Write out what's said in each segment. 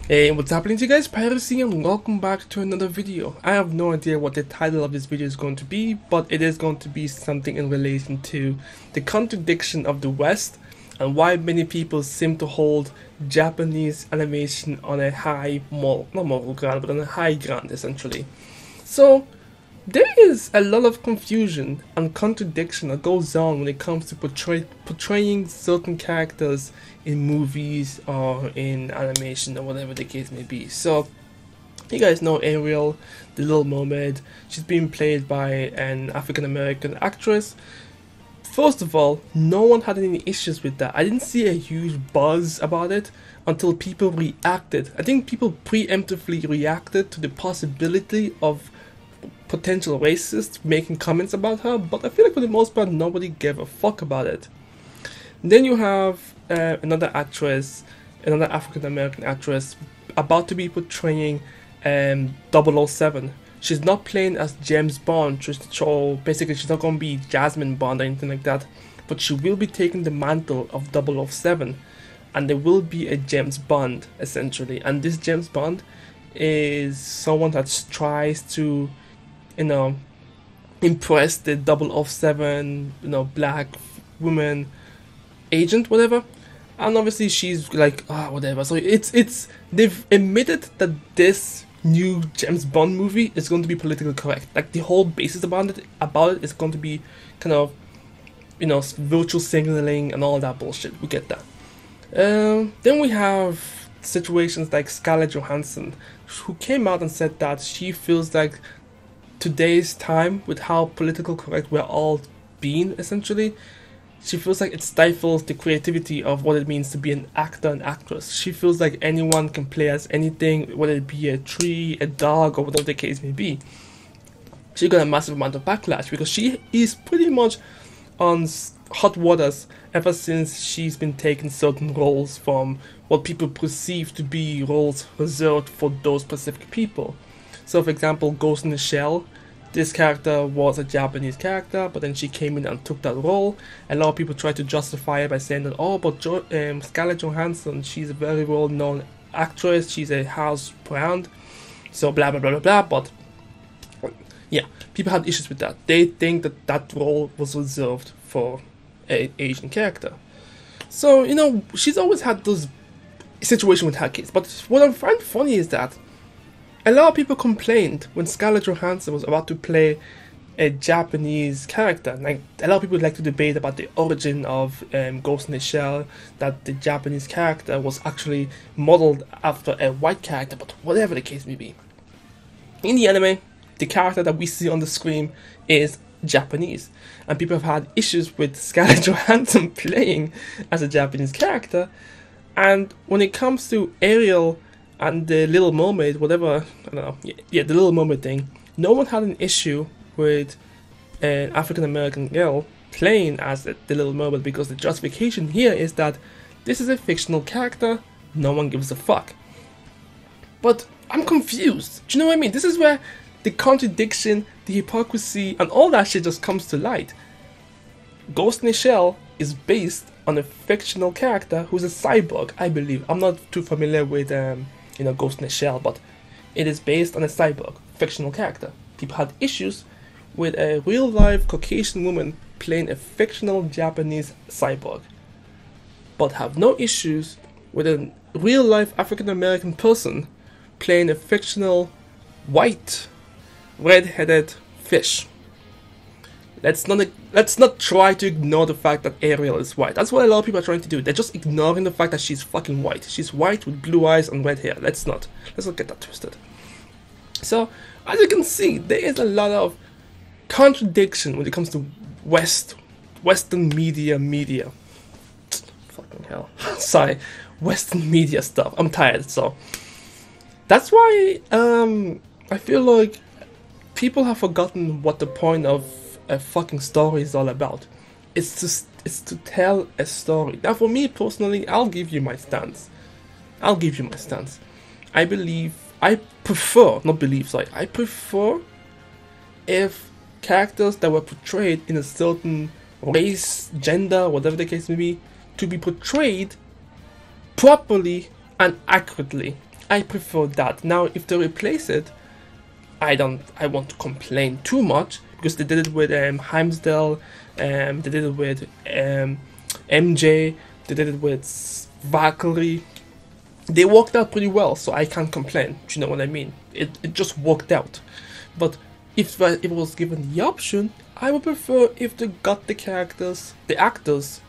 Hey, what's happening to you guys? Piracy and welcome back to another video. I have no idea what the title of this video is going to be, but it is going to be something in relation to the contradiction of the West and why many people seem to hold Japanese animation on a high not moral ground, but on a high ground essentially. So there is a lot of confusion and contradiction that goes on when it comes to portraying certain characters in movies or in animation or whatever the case may be. So you guys know Ariel, the Little Mermaid. She's being played by an African American actress. First of all, no one had any issues with that. I didn't see a huge buzz about it until people reacted. I think people preemptively reacted to the possibility of potential racists making comments about her, but I feel like for the most part nobody gave a fuck about it. Then you have another actress, another African American actress about to be portraying 007. She's not playing as James Bond, so basically she's not going to be Jasmine Bond or anything like that, but she will be taking the mantle of 007, and there will be a James Bond essentially, and this James Bond is someone that tries to, impress the 007, black woman agent, whatever. And obviously she's like, whatever. So they've admitted that this new James Bond movie is going to be politically correct. Like the whole basis about it is going to be kind of, virtual signaling and all that bullshit. We get that. Then we have situations like Scarlett Johansson, who came out and said that she feels like today's time, with how political correct we're all being essentially, she feels like it stifles the creativity of what it means to be an actor and actress. She feels like anyone can play as anything, whether it be a tree, a dog, or whatever the case may be. She got a massive amount of backlash because she is pretty much on hot waters ever since she's been taking certain roles from what people perceive to be roles reserved for those specific people. So for example, Ghost in the Shell, this character was a Japanese character, but then she came in and took that role. A lot of people tried to justify it by saying that, Scarlett Johansson, she's a very well-known actress, she's a house brand, so blah blah blah blah blah, but yeah, people had issues with that. They think that that role was reserved for an Asian character. So, she's always had those situations with her kids, but what I find funny is that a lot of people complained when Scarlett Johansson was about to play a Japanese character. Like, a lot of people like to debate about the origin of Ghost in the Shell, that the Japanese character was actually modeled after a white character, but whatever the case may be. In the anime, the character that we see on the screen is Japanese, and people have had issues with Scarlett Johansson playing as a Japanese character. And when it comes to Ariel and the Little Mermaid, whatever, I don't know, the Little Mermaid thing, no one had an issue with an African American girl playing as the Little Mermaid, because the justification here is that this is a fictional character, no one gives a fuck. But I'm confused. Do you know what I mean? This is where the contradiction, the hypocrisy, and all that shit just comes to light. Ghost in the Shell is based on a fictional character who's a cyborg, I believe. I'm not too familiar with Ghost in the Shell, but it is based on a cyborg, fictional character. People had issues with a real-life Caucasian woman playing a fictional Japanese cyborg, but have no issues with a real-life African-American person playing a fictional white, red-headed fish. Let's not try to ignore the fact that Ariel is white. That's what a lot of people are trying to do. They're just ignoring the fact that she's fucking white. She's white with blue eyes and red hair. Let's not get that twisted. So, as you can see, there is a lot of contradiction when it comes to Western media. Fucking hell. Sorry. Western media stuff. I'm tired, so that's why I feel like people have forgotten what the point of a fucking story is all about. It's to tell a story. Now, for me personally, I'll give you my stance. I prefer if characters that were portrayed in a certain race, gender, whatever the case may be, to be portrayed properly and accurately. I prefer that. Now, if they replace it, I won't complain too much, because they did it with Heimsdale, they did it with MJ, they did it with Valkyrie. They worked out pretty well, so I can't complain. Do you know what I mean? It just worked out. But if it was given the option, I would prefer if they got the actors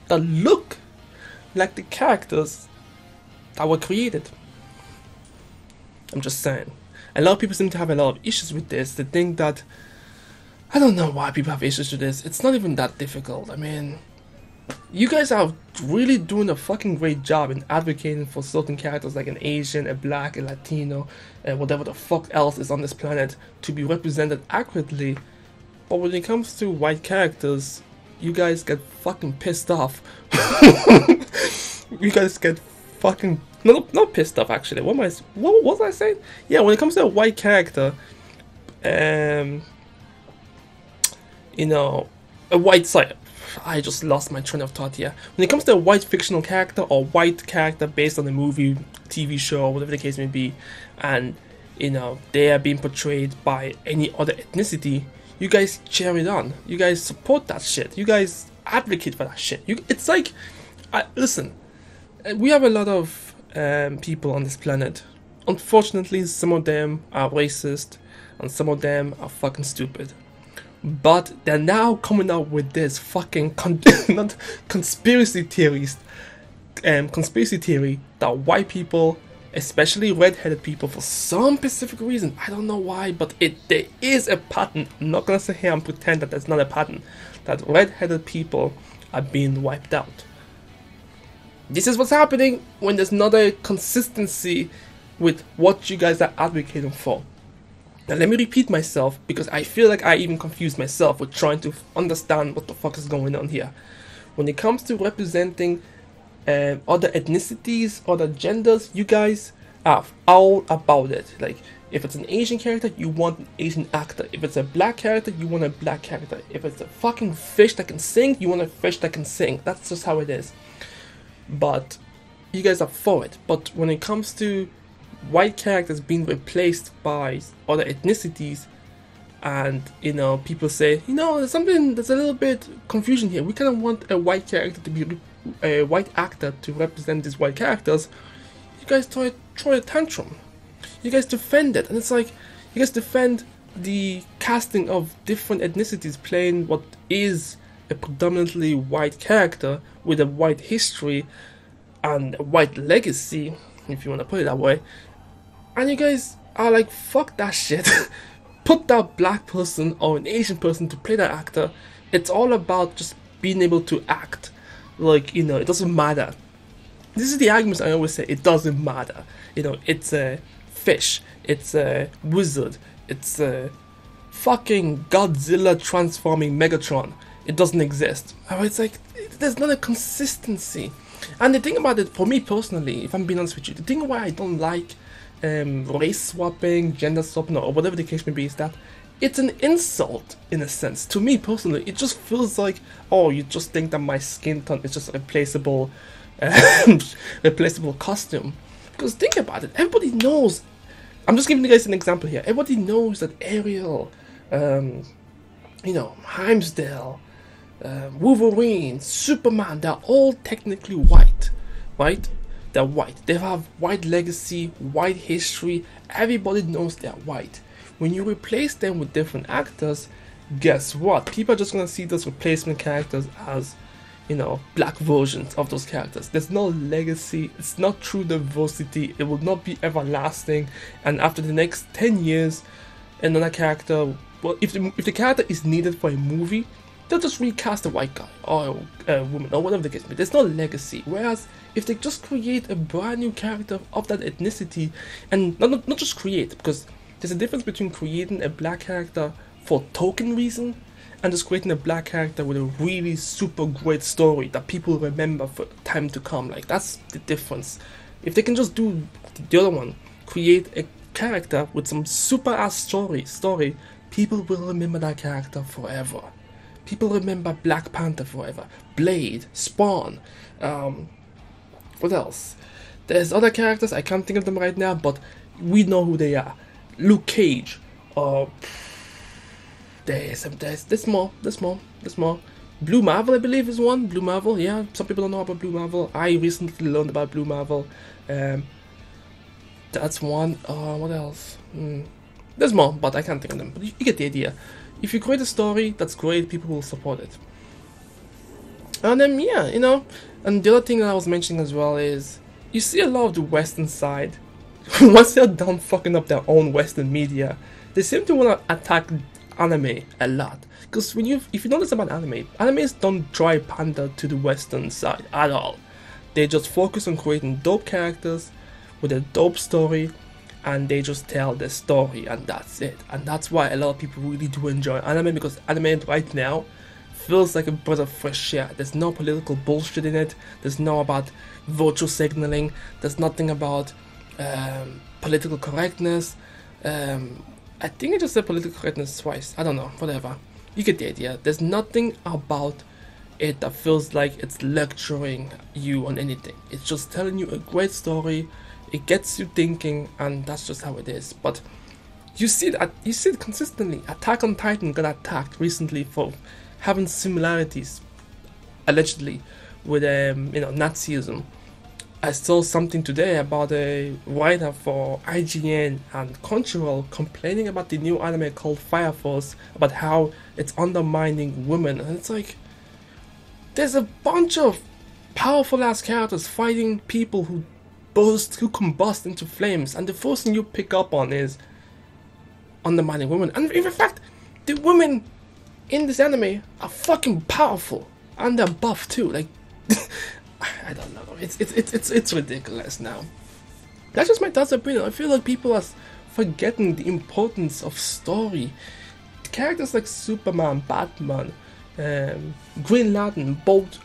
that look like the characters that were created. I'm just saying. A lot of people seem to have a lot of issues with this. They think that, I don't know why people have issues with this. It's not even that difficult. I mean, you guys are really doing a fucking great job in advocating for certain characters like an Asian, a Black, a Latino, and whatever the fuck else is on this planet to be represented accurately. But when it comes to white characters, you guys get fucking pissed off. You guys get fucking not pissed off actually. What was I saying? Yeah, when it comes to a white character, you know, a white side. I just lost my train of thought here. When it comes to a white fictional character or white character based on a movie, TV show, whatever the case may be, and you know they are being portrayed by any other ethnicity, you guys cheer it on. You guys support that shit. You guys advocate for that shit. It's like, listen, we have a lot of people on this planet. Unfortunately, some of them are racist, and some of them are fucking stupid. But they're now coming out with this fucking not conspiracy theories, conspiracy theory that white people, especially red-headed people, for some specific reason, I don't know why, but there is a pattern. I'm not gonna sit here and pretend that there's not a pattern, that red-headed people are being wiped out. This is what's happening when there's not a consistency with what you guys are advocating for. Now let me repeat myself, because I feel like I even confused myself with trying to understand what the fuck is going on here. When it comes to representing other ethnicities, other genders, you guys are all about it. Like, if it's an Asian character, you want an Asian actor. If it's a black character, you want a black character. If it's a fucking fish that can sing, you want a fish that can sing. That's just how it is. But you guys are for it. But when it comes to white characters being replaced by other ethnicities, and you know people say, you know, there's a little bit confusion here. We kind of want a white character to be a white actor to represent these white characters. You guys throw a tantrum. You guys defend it, and it's like you guys defend the casting of different ethnicities playing what is a predominantly white character with a white history and a white legacy, if you want to put it that way. And you guys are like, fuck that shit. Put that black person or an Asian person to play that actor. It's all about just being able to act. Like, you know, it doesn't matter. This is the argument I always say. It doesn't matter. You know, it's a fish. It's a wizard. It's a fucking Godzilla transforming Megatron. It doesn't exist. It's like, there's not a consistency. And the thing about it, for me personally, if I'm being honest with you, the thing why I don't like race swapping, gender swapping, or whatever the case may be, is that it's an insult in a sense. To me personally, it just feels like, oh, you just think that my skin tone is just a replaceable costume. Because think about it, everybody knows. I'm just giving you guys an example here. Everybody knows that Ariel, you know, Heimsdale, Wolverine, Superman, they're all technically white, right? They're white. They have white legacy, white history. Everybody knows they're white. When you replace them with different actors, guess what? People are just gonna see those replacement characters as, you know, black versions of those characters. There's no legacy. It's not true diversity. It will not be everlasting. And after the next 10 years, another character, well, if the character is needed for a movie, they'll just recast a white guy or a woman or whatever the case may be. There's no legacy. Whereas if they just create a brand new character of that ethnicity, and not just create, because there's a difference between creating a black character for token reason and just creating a black character with a really super great story that people remember for time to come. Like, that's the difference. If they can just do the other one, create a character with some super ass story, people will remember that character forever. People remember Black Panther forever, Blade, Spawn, what else? There's other characters, I can't think of them right now, but we know who they are. Luke Cage, there's more. Blue Marvel, I believe, is one. Blue Marvel, yeah. Some people don't know about Blue Marvel. I recently learned about Blue Marvel. That's one. What else? There's more, but I can't think of them. But you get the idea. If you create a story, that's great. People will support it. And then, yeah, you know. And the other thing that I was mentioning as well is, you see a lot of the Western side. Once they're done fucking up their own Western media, they seem to want to attack anime a lot. Because if you notice about animes don't try pander to the Western side at all. They just focus on creating dope characters with a dope story, and they just tell their story, and that's it. And that's why a lot of people really do enjoy anime, because anime right now feels like a breath of fresh air. There's no political bullshit in it. There's no about virtue signaling. There's nothing about political correctness. I think I just said political correctness twice. I don't know, whatever. You get the idea. There's nothing about it that feels like it's lecturing you on anything. It's just telling you a great story. It gets you thinking, and that's just how it is. But you see it consistently. Attack on Titan got attacked recently for having similarities, allegedly, with Nazism. I saw something today about a writer for IGN and Crunchyroll complaining about the new anime called Fire Force, about how it's undermining women. And it's like, there's a bunch of powerful ass characters fighting people who combust into flames, and the first thing you pick up on is undermining women. And in fact, the women in this anime are fucking powerful, and they're buff too. Like, I don't know. It's ridiculous now. That's just my thoughts opinion. I feel like people are forgetting the importance of story. Characters like Superman, Batman, Green Lantern, both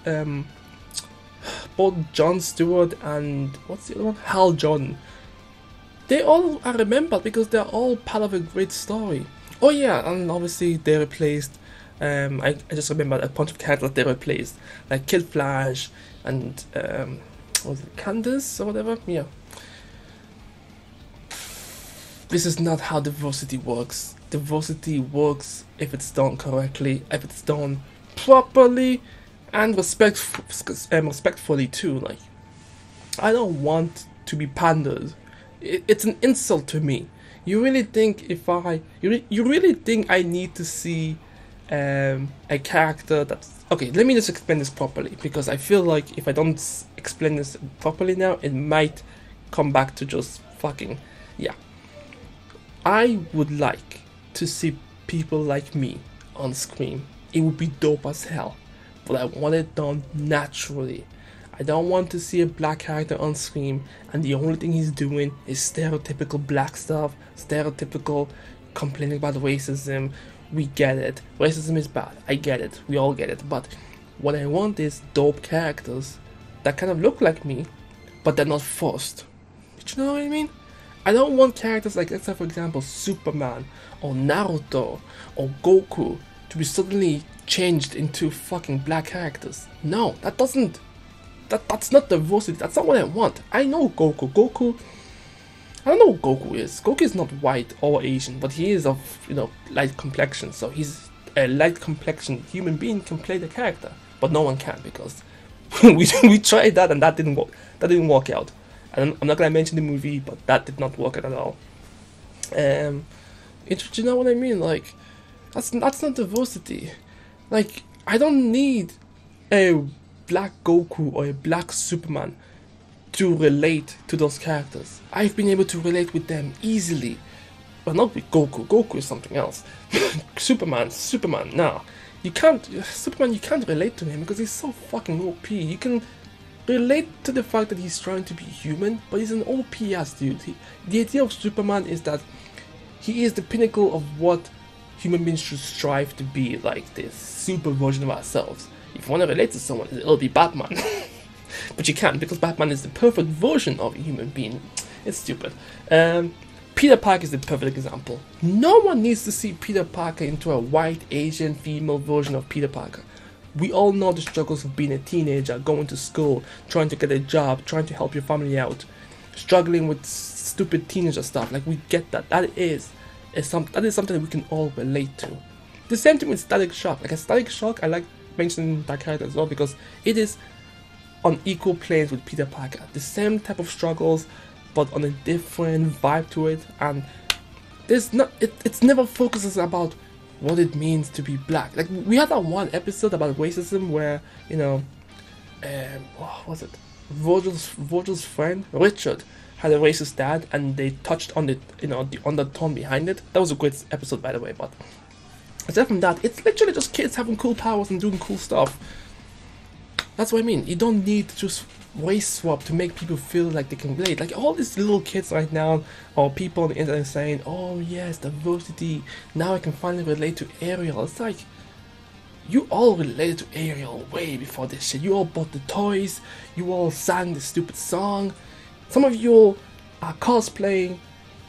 Jon Stewart and what's the other one? Hal Jordan. They all are remembered because they're all part of a great story. Oh yeah, and obviously they replaced. I just remembered a bunch of characters they replaced, like Kid Flash and was it Candace or whatever? Yeah. This is not how diversity works. Diversity works if it's done correctly, if it's done properly, and respectfully too. Like, I don't want to be pandered. It's an insult to me. You really think you really think I need to see a character that's okay? Let me just explain this properly, because I feel like if I don't explain this properly now, it might come back to just fucking yeah. I would like to see people like me on screen. It would be dope as hell, but I want it done naturally. I don't want to see a black character on screen and the only thing he's doing is stereotypical black stuff, stereotypical complaining about racism. We get it. Racism is bad. I get it. We all get it. But what I want is dope characters that kind of look like me, but they're not forced. Did you know what I mean? I don't want characters like, let's say for example, Superman or Naruto or Goku to be suddenly changed into fucking black characters. No, that's not diversity. That's not what I want. I know Goku. I don't know who Goku is. Goku is not white or Asian, but he is of, light complexion. So he's a light complexion human being can play the character, but no one can because we tried that and that didn't work. That didn't work out. And I'm not gonna mention the movie, but that did not work out at all. You know what I mean? Like, that's not diversity. Like, I don't need a black Goku or a black Superman to relate to those characters. I've been able to relate with them easily, but not with Goku. Goku is something else. Superman, no. You can't relate to him because he's so fucking OP. You can relate to the fact that he's trying to be human, but he's an OP ass dude. The idea of Superman is that he is the pinnacle of what human beings should strive to be, like this super version of ourselves. If you want to relate to someone, it'll be Batman. But you can't, because Batman is the perfect version of a human being. It's stupid. Peter Parker is the perfect example. No one needs to see Peter Parker into a white Asian female version of Peter Parker. We all know the struggles of being a teenager, going to school, trying to get a job, trying to help your family out. struggling with stupid teenager stuff. Like, we get that. That is something that we can all relate to. The same thing with Static Shock. Like, a Static Shock, I like mentioning that character as well because it is on equal planes with Peter Parker. The same type of struggles, but on a different vibe to it. And there's not. It's never focuses about what it means to be black. Like, we had that one episode about racism where, you know, what was it? Virgil's friend Richard had a racist dad, and they touched on the, you know, the undertone behind it. That was a great episode, by the way. But aside from that, it's literally just kids having cool powers and doing cool stuff. That's what I mean. You don't need to just race swap to make people feel like they can relate. Like, all these little kids right now, or people on the internet saying, "Oh yes, diversity. Now I can finally relate to Ariel." It's like, you all related to Ariel way before this shit. You all bought the toys. You all sang the stupid song. Some of you are cosplaying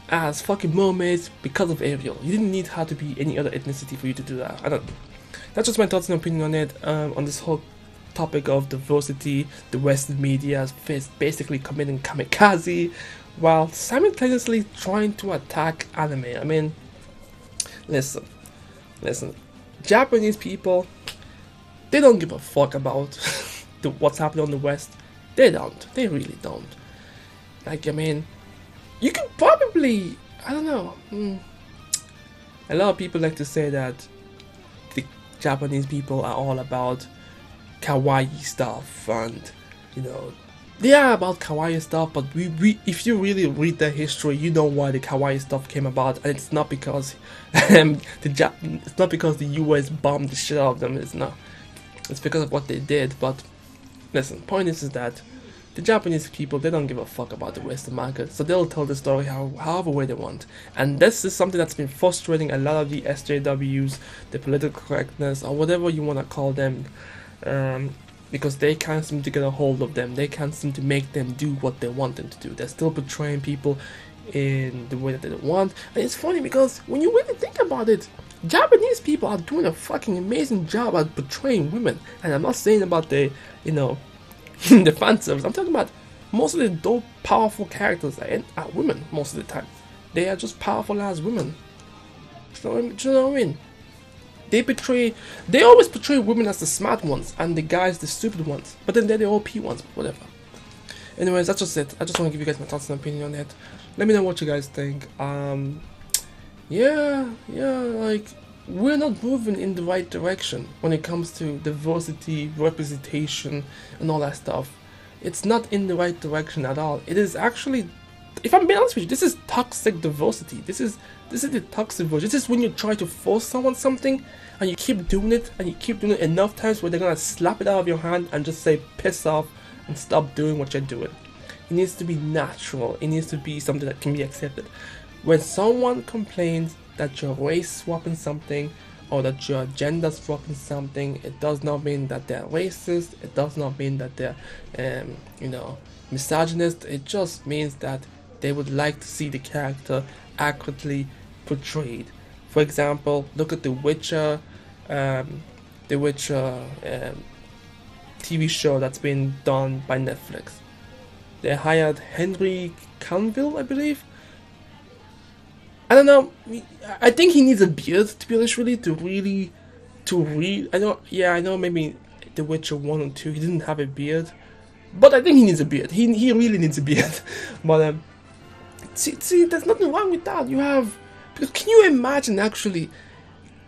as fucking mermaids because of Ariel. You didn't need her to be any other ethnicity for you to do that. I don't. That's just my thoughts and opinion on it. On this whole topic of diversity, the Western media is basically committing kamikaze while simultaneously trying to attack anime. I mean, listen. Japanese people, they don't give a fuck about what's happening on the West. They don't. They really don't. Like, I mean, you could probably, I don't know. A lot of people like to say that the Japanese people are all about kawaii stuff, and, you know, they are about kawaii stuff, but we if you really read their history, you know why the kawaii stuff came about, and it's not because it's not because the US bombed the shit out of them. It's not. It's because of what they did. But listen, point is that the Japanese people, they don't give a fuck about the Western market, so they'll tell the story however way they want. And this is something that's been frustrating a lot of the SJWs, the political correctness, or whatever you want to call them, because they can't seem to get a hold of them. They can't seem to make them do what they want them to do. They're still portraying people in the way that they want. And it's funny because when you really think about it, Japanese people are doing a fucking amazing job at portraying women. And I'm not saying about the, you know, the fan service. I'm talking about most of the dope, powerful characters are women most of the time. They are just powerful as women. Do you know what I mean? They always portray women as the smart ones and the guys the stupid ones. But then they're the OP ones, whatever. Anyways, that's just it. I just want to give you guys my thoughts and opinion on it. Let me know what you guys think. Yeah, like, we're not moving in the right direction when it comes to diversity, representation, and all that stuff. It's not in the right direction at all. It is actually, if I'm being honest with you, this is toxic diversity. This is the toxic version. This is when you try to force someone something and you keep doing it and you keep doing it enough times where they're gonna slap it out of your hand and just say piss off and stop doing what you're doing. It needs to be natural. It needs to be something that can be accepted. When someone complains that you're race swapping something or that you're gender swapping something, it does not mean that they're racist. It does not mean that they're you know, misogynist. It just means that they would like to see the character accurately portrayed. For example, look at The Witcher TV show that's been done by Netflix. They hired Henry Cavill, I believe. I don't know. I think he needs a beard, to be honest, really, to read. I know. Maybe The Witcher 1 and 2, he didn't have a beard, but I think he needs a beard. He really needs a beard. But see, there's nothing wrong with that. Because can you imagine actually,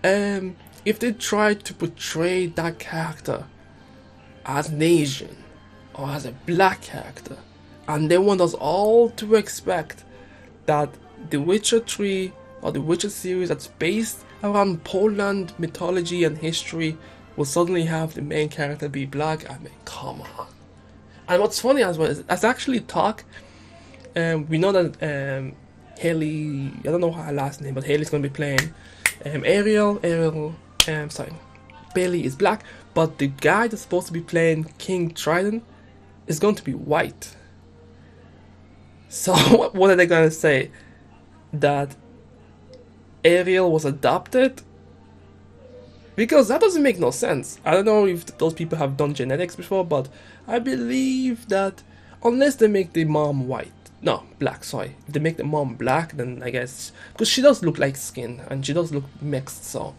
if they tried to portray that character as an Asian or as a black character, and they want us all to expect that The Witcher 3 or The Witcher series that's based around Poland mythology and history will suddenly have the main character be black. I mean, come on. And what's funny as well is, as actually talk, we know that Haley, I don't know her last name, but Haley's going to be playing Bailey is black, but the guy that's supposed to be playing King Triton is going to be white. So what are they going to say? That Ariel was adopted? Because that doesn't make no sense. I don't know if those people have done genetics before, but I believe that unless they make the mom white, No, black, sorry. If they make the mom black, then I guess... Because she does look like skin, and she does look mixed, so...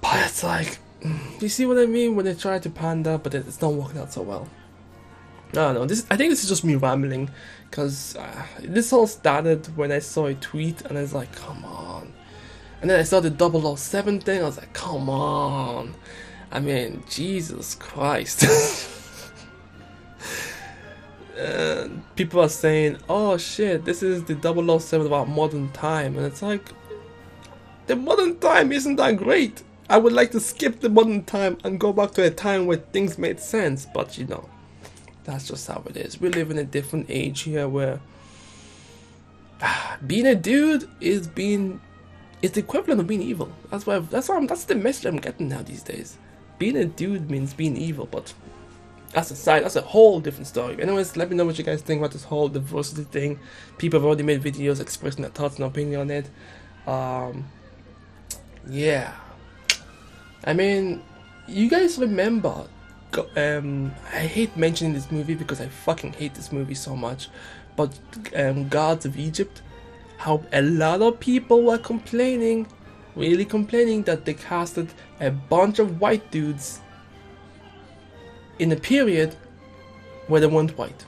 But it's like... You see what I mean? When they try to panda, but it's not working out so well. I don't know. I think this is just me rambling, because this all started when I saw a tweet, and I was like, come on. And then I saw the 007 thing, I was like, come on. I mean, Jesus Christ. People are saying, oh shit, this is the 007 about modern time, and it's like, the modern time isn't that great. I would like to skip the modern time and go back to a time where things made sense, but you know, that's just how it is. We live in a different age here where being a dude is the equivalent of being evil. That's the message I'm getting now these days. Being a dude means being evil, but that's a whole different story. Anyways, let me know what you guys think about this whole diversity thing. People have already made videos expressing their thoughts and opinion on it. Yeah. I mean, you guys remember, I hate mentioning this movie because I fucking hate this movie so much, but Gods of Egypt, how a lot of people were complaining, really complaining, that they casted a bunch of white dudes in a period where they weren't white.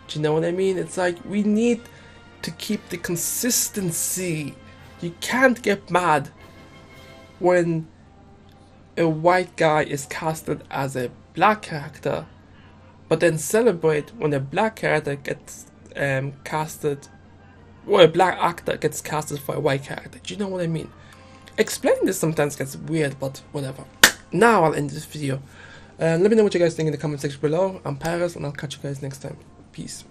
Do you know what I mean? It's like, we need to keep the consistency. You can't get mad when a white guy is casted as a black character, but then celebrate when a black character gets casted, or a black actor gets casted for a white character. Do you know what I mean? Explaining this sometimes gets weird, but whatever. Now I'll end this video. Let me know what you guys think in the comment section below. I'm Pyros, and I'll catch you guys next time. Peace.